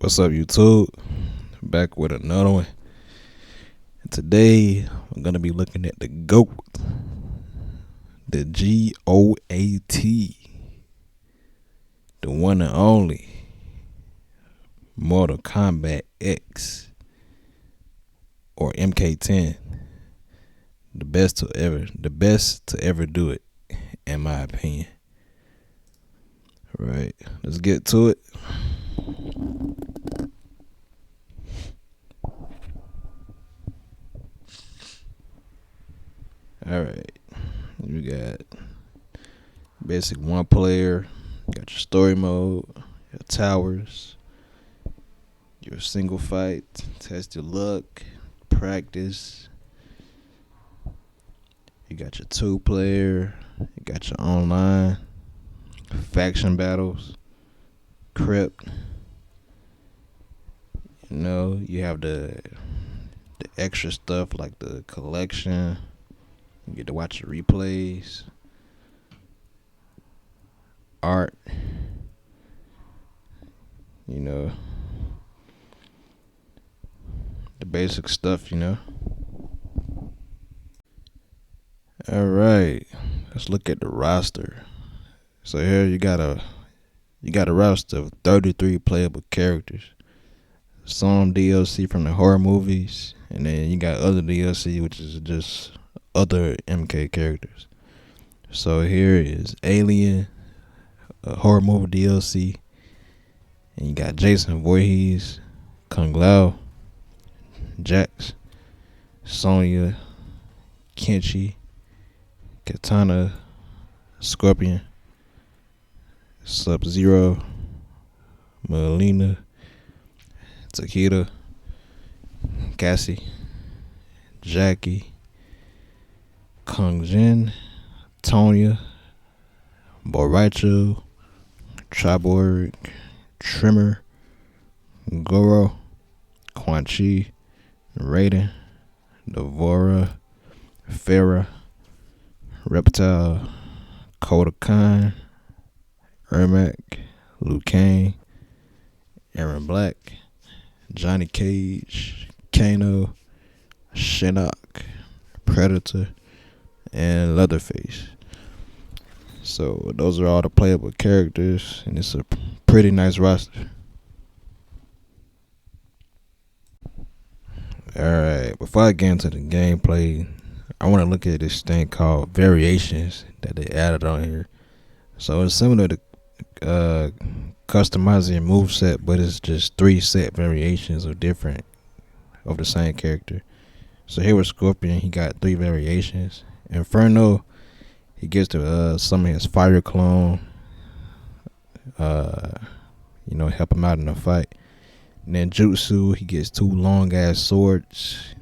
What's up, YouTube? Back with another one. And today, I'm going to be looking at the GOAT. The GOAT. The one and only. Mortal Kombat X. Or MK10. The best to ever do it, in my opinion. Right, let's get to it. Alright, you got basic one player, you got your story mode, your towers, your single fight, test your luck, practice. You got your two player, you got your online, faction battles, crypt. You have the extra stuff like the collection. You get to watch the replays, art, the basic stuff, Alright, let's look at the roster. So here you got a roster of 33 playable characters. Some DLC from the horror movies, and then you got other DLC which is just other MK characters. So here is Alien, a horror movie DLC, and you got Jason Voorhees, Kung Lao, Jax, Sonya, Kenshi, Katana, Scorpion, Sub-Zero, Melina, Takeda, Cassie, Jackie, Kung Jin, Tonya, Boraicho, Triborg, Trimmer, Goro, Quan Chi, Raiden, Devora, Farah, Reptile, Koda Khan, Ermac, Liu Kang, Aaron Black, Johnny Cage, Kano, Shinnok, Predator, and Leatherface. So those are all the playable characters, and it's a pretty nice roster. Alright, before I get into the gameplay, I want to look at this thing called variations that they added on here. So it's similar to customizing your moveset, but it's just 3 set variations of the same character. So here with Scorpion, he got 3 variations. Inferno, he gets to summon his fire clone, help him out in a fight. And then Jutsu, he gets 2 long ass swords,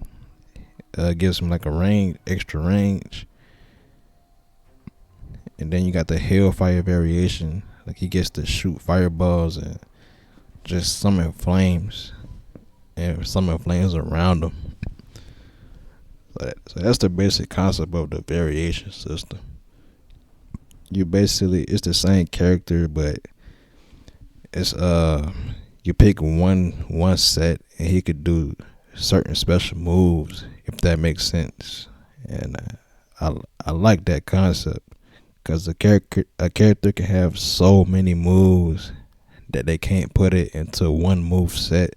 gives him like a extra range. And then you got the Hellfire variation, like he gets to shoot fireballs and just summon flames, and summon flames around him. So that's the basic concept of the variation system. It's the same character, but it's you pick one set and he could do certain special moves, if that makes sense. And I like that concept, because a character can have so many moves that they can't put it into one move set.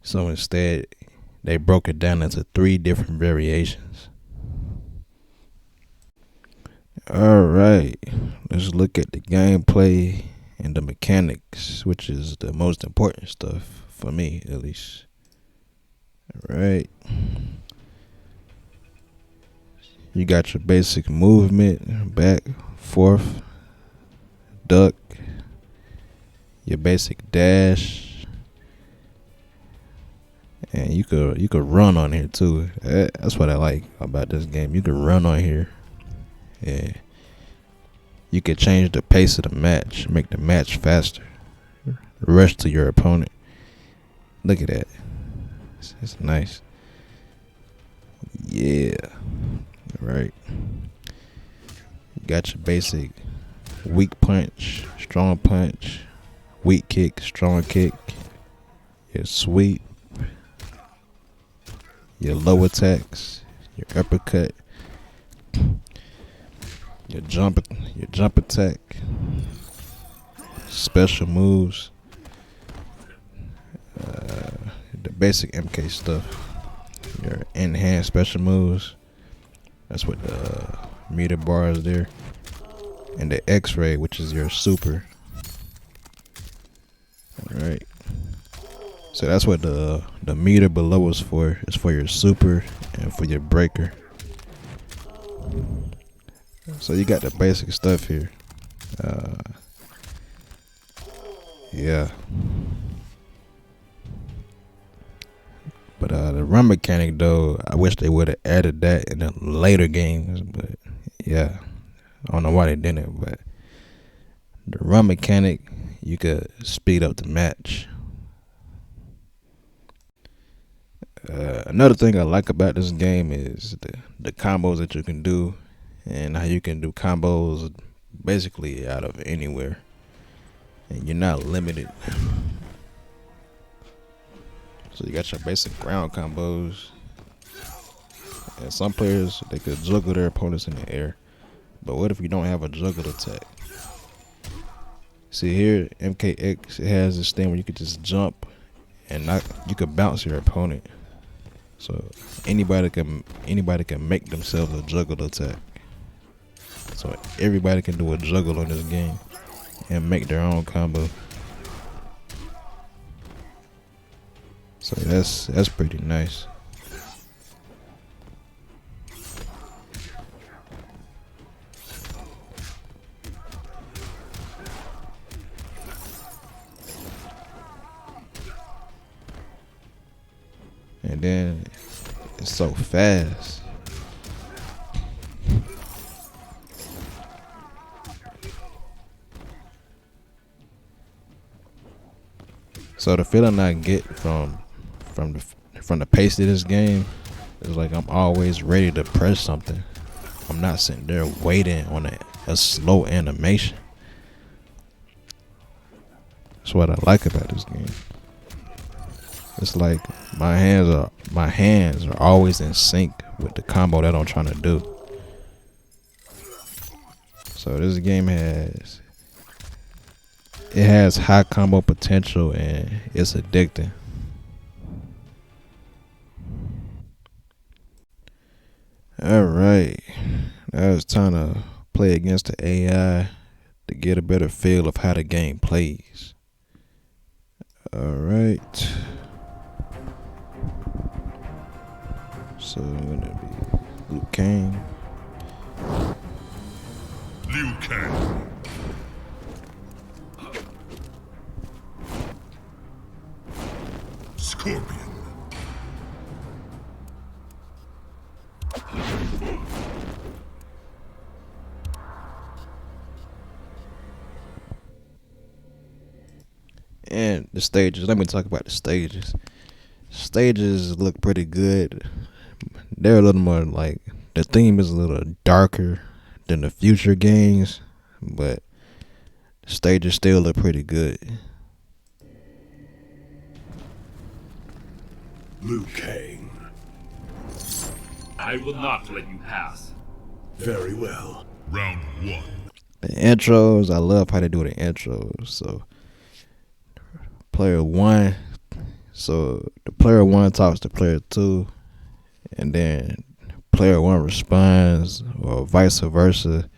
So instead, they broke it down into 3 different variations. Alright, let's look at the gameplay and the mechanics, which is the most important stuff for me, at least. Alright, you got your basic movement, back, forth, duck, your basic dash, and you could run on here too. That's what I like about this game. You can run on here. Yeah, you could change the pace of the match, make the match faster, rush to your opponent. Look at that. It's nice. Yeah. Right. You got your basic weak punch, strong punch, weak kick, strong kick, your sweep, your low attacks, your uppercut, your jump attack, special moves, the basic MK stuff, your enhanced special moves. That's what the meter bar is there, and the X-ray, which is your super. All right. So that's what the meter below is for. It's for your super and for your breaker. So you got the basic stuff here. Yeah. But the run mechanic though, I wish they would have added that in the later games. But yeah, I don't know why they didn't. But the run mechanic, you could speed up the match. Another thing I like about this game is the combos that you can do, and how you can do combos basically out of anywhere, and you're not limited. So you got your basic ground combos, and some players, they could juggle their opponents in the air. But what if you don't have a juggle attack? See here, MKX, it has this thing where you could just jump and you could bounce your opponent. So anybody can make themselves a juggle attack. So everybody can do a juggle on this game and make their own combo. So that's pretty nice. And then it's so fast. So the feeling I get from the pace of this game is like I'm always ready to press something. I'm not sitting there waiting on a slow animation. That's what I like about this game. It's like my hands are always in sync with the combo that I'm trying to do. So this game has high combo potential and it's addicting. Alright, now it's time to play against the AI to get a better feel of how the game plays. Alright. So I'm gonna be Liu Kang. Liu Kang. Scorpion. And the stages, let me talk about the stages. Stages look pretty good. They're a little more like, the theme is a little darker than the future games, but the stages still look pretty good. Liu Kang. I will not let you pass. Very well. Round one. The intros, I love how they do the intros. So player one, so the player one talks to player two, and then player one responds, or vice versa.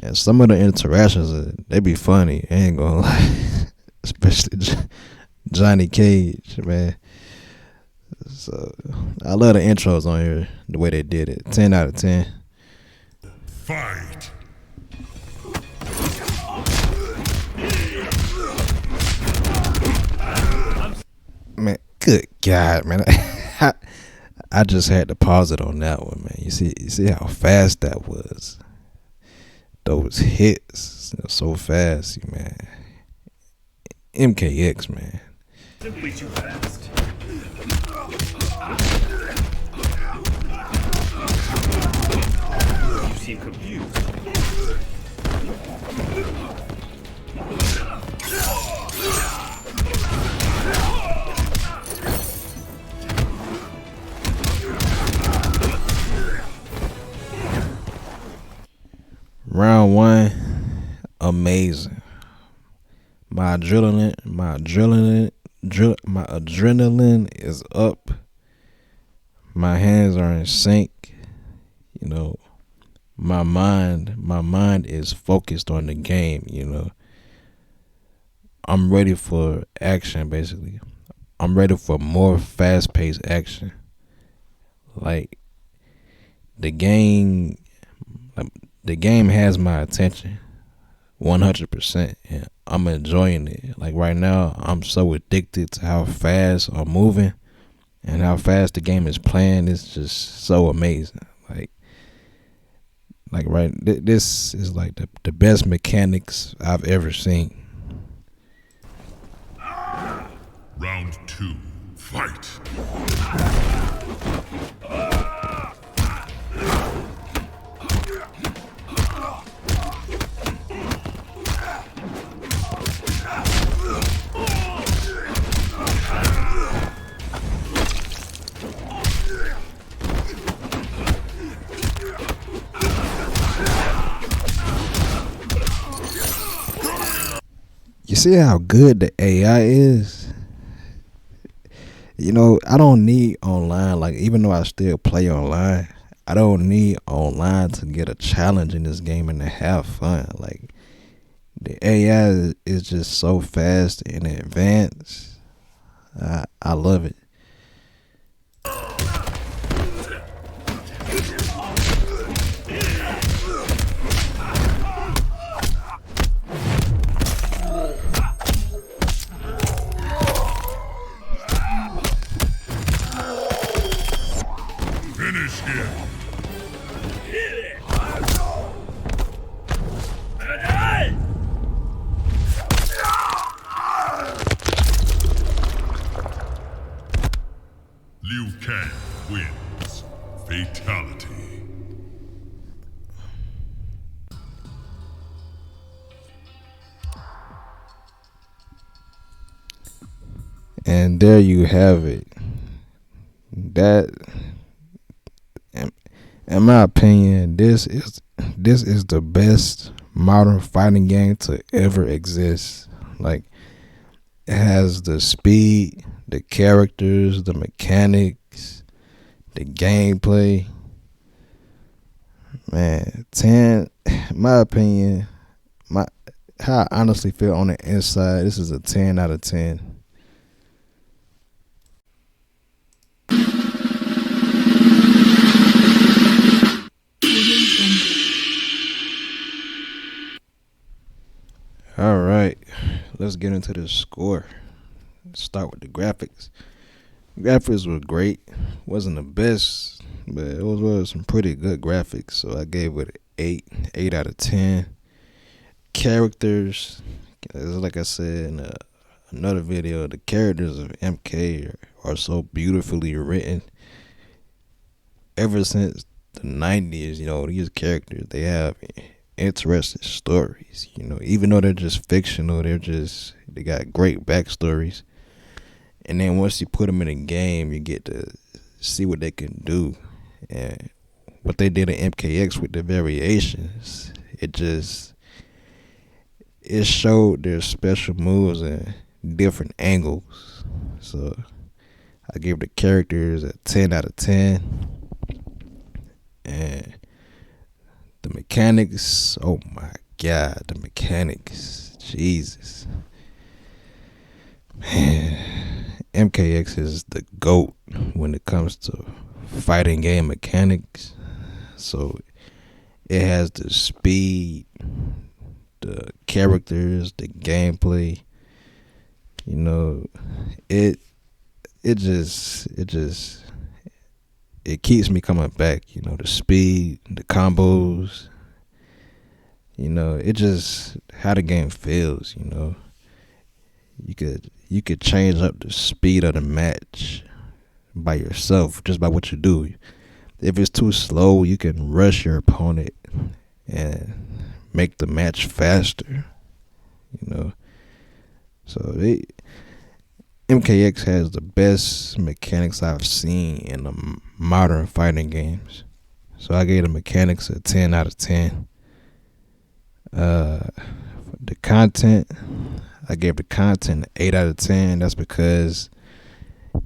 And some of the interactions, they be funny, I ain't gonna lie. Especially Johnny Cage, man. So I love the intros on here, the way they did it. 10 out of 10. Fight. Man, good God, man. I just had to pause it on that one, man. You see how fast that was. Those hits, so fast, man. MKX, man. Simply too fast. You seem confused. amazing. My adrenaline is up. My hands are in sync. You know, my mind is focused on the game. I'm ready for action. Basically, I'm ready for more fast-paced action. Like the game, the game has my attention 100%, and I'm enjoying it. Like right now, I'm so addicted to how fast I'm moving and how fast the game is playing. It's just so amazing. This is like the best mechanics I've ever seen. Round 2. Fight. You see how good the AI is? I don't need online. Like, even though I still play online, I don't need online to get a challenge in this game and to have fun. Like, the AI is just so fast and advanced. I love it. Finish him. Liu Kang wins. Fatality. And there you have it. That, in my opinion, this is the best modern fighting game to ever exist. Like, it has the speed, the characters, the mechanics, the gameplay. Man, 10, in my opinion, how I honestly feel on the inside, this is a 10 out of 10. All right, let's get into the score. Let's start with the graphics. Graphics were great. Wasn't the best, but it was some pretty good graphics. So I gave it an 8 out of 10. Characters, like I said in another video, the characters of MK are so beautifully written. Ever since the 90s, these characters, they have interesting stories. Even though they're just fictional, they got great backstories. And then once you put them in a game, you get to see what they can do. And what they did in MKX with the variations, it showed their special moves and different angles. So I give the characters a 10 out of 10. And the mechanics, oh my God, the mechanics, Jesus. Man, MKX is the GOAT when it comes to fighting game mechanics. So it has the speed, the characters, the gameplay. It keeps me coming back. The speed, the combos. It just how the game feels. You could change up the speed of the match by yourself, just by what you do. If it's too slow, you can rush your opponent and make the match faster. So MKX has the best mechanics I've seen in the modern fighting games. So I gave the mechanics a 10 out of 10. The The content, I gave the content an 8 out of 10. That's because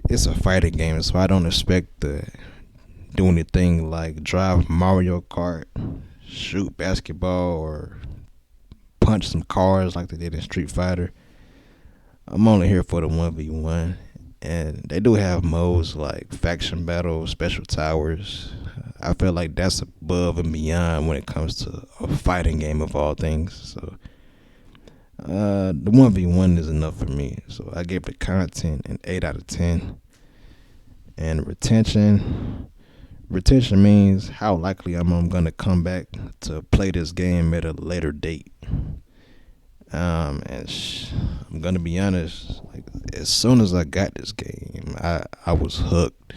it's a fighting game, so I don't expect to do anything like drive Mario Kart, shoot basketball, or punch some cars like they did in Street Fighter. I'm only here for the 1v1. And they do have modes like faction battle, special towers. I feel like that's above and beyond when it comes to a fighting game of all things. So the 1v1 is enough for me. So I gave the content an 8 out of 10. And retention means how likely I'm going to come back to play this game at a later date. I'm gonna be honest. Like, as soon as I got this game, I was hooked.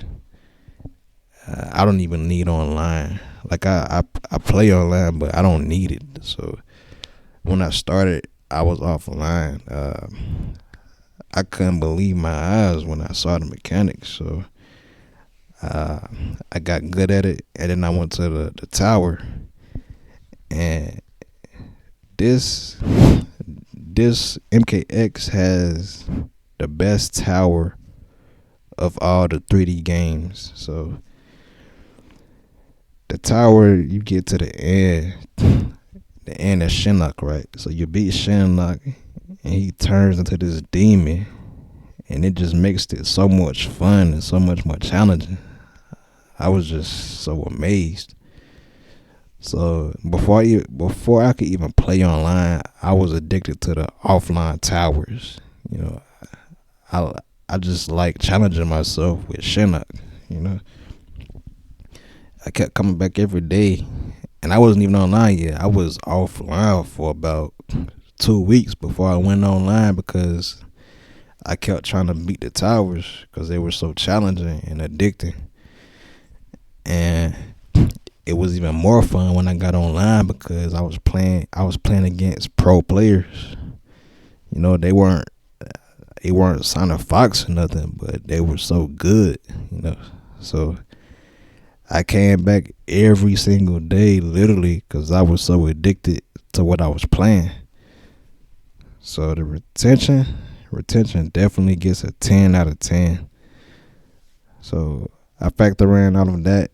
I don't even need online. Like I play online, but I don't need it. So when I started, I was offline. I couldn't believe my eyes when I saw the mechanics. So I got good at it, and then I went to the tower, and this MKX has the best tower of all the 3D games. So the tower, you get to the end of Shinnok, right? So you beat Shinnok, and he turns into this demon, and it just makes it so much fun and so much more challenging. I was just so amazed. So before I could even play online, I was addicted to the offline towers. You know, I just like challenging myself with Shinnok. You know, I kept coming back every day, and I wasn't even online yet. I was offline for about 2 weeks before I went online because I kept trying to beat the towers because they were so challenging and addicting. And it was even more fun when I got online because I was playing against pro players. You know, they weren't Sonic Fox or nothing, but they were so good, you know. So I came back every single day, literally, because I was so addicted to what I was playing. So the retention definitely gets a 10 out of 10. So I factor in all of that,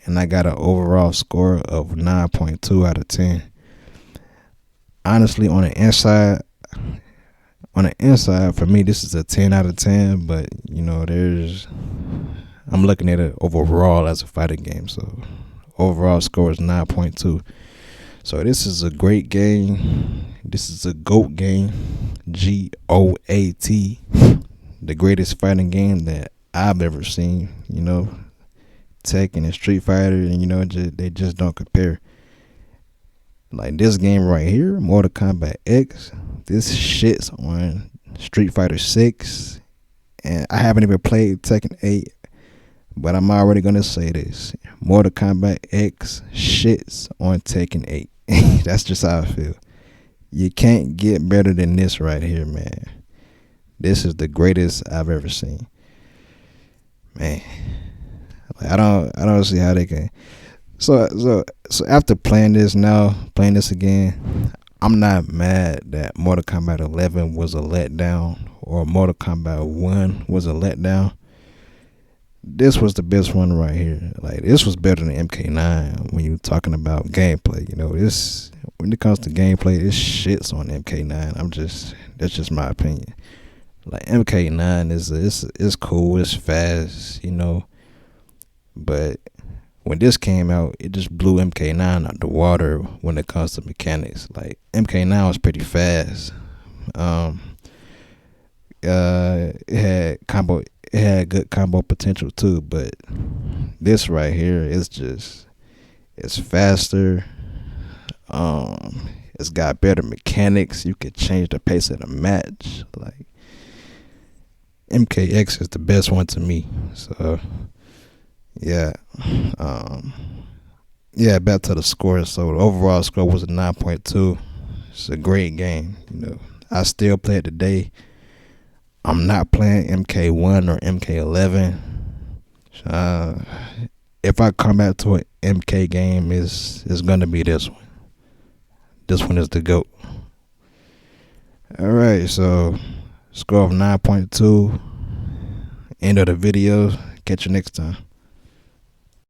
and I got an overall score of 9.2 out of 10. Honestly, on the inside, for me, this is a 10 out of 10. But you know, I'm looking at it overall as a fighting game. So overall score is 9.2. So this is a great game. This is a GOAT game. GOAT. The greatest fighting game that I've ever seen. You know, Tekken and Street Fighter, and you know, they just don't compare. Like this game right here, Mortal Kombat X, this shits on Street Fighter 6, and I haven't even played Tekken 8, but I'm already gonna say this: Mortal Kombat X shits on Tekken 8. That's just how I feel. You can't get better than this right here, man. This is the greatest I've ever seen, man. Like, I don't see how they can. So after playing this again, I'm not mad that Mortal Kombat 11 was a letdown or Mortal Kombat 1 was a letdown. This was the best one right here. Like, this was better than MK9 when you're talking about gameplay. You know, when it comes to gameplay, this shits on MK9. That's just my opinion. Like, MK9 is cool, it's fast, you know, but when this came out, it just blew MK9 out the water when it comes to mechanics. Like, MK9 was pretty fast. It had good combo potential too, but this right here is it's faster. It's got better mechanics. You could change the pace of the match. Like, MKX is the best one to me. So yeah. Back to the score. So the overall score was a 9.2. It's a great game. You know, I still play it today. I'm not playing MK1 or MK11. If I come back to an MK game, it's gonna be this one. This one is the GOAT. Alright, so score of 9.2. End of the video. Catch you next time.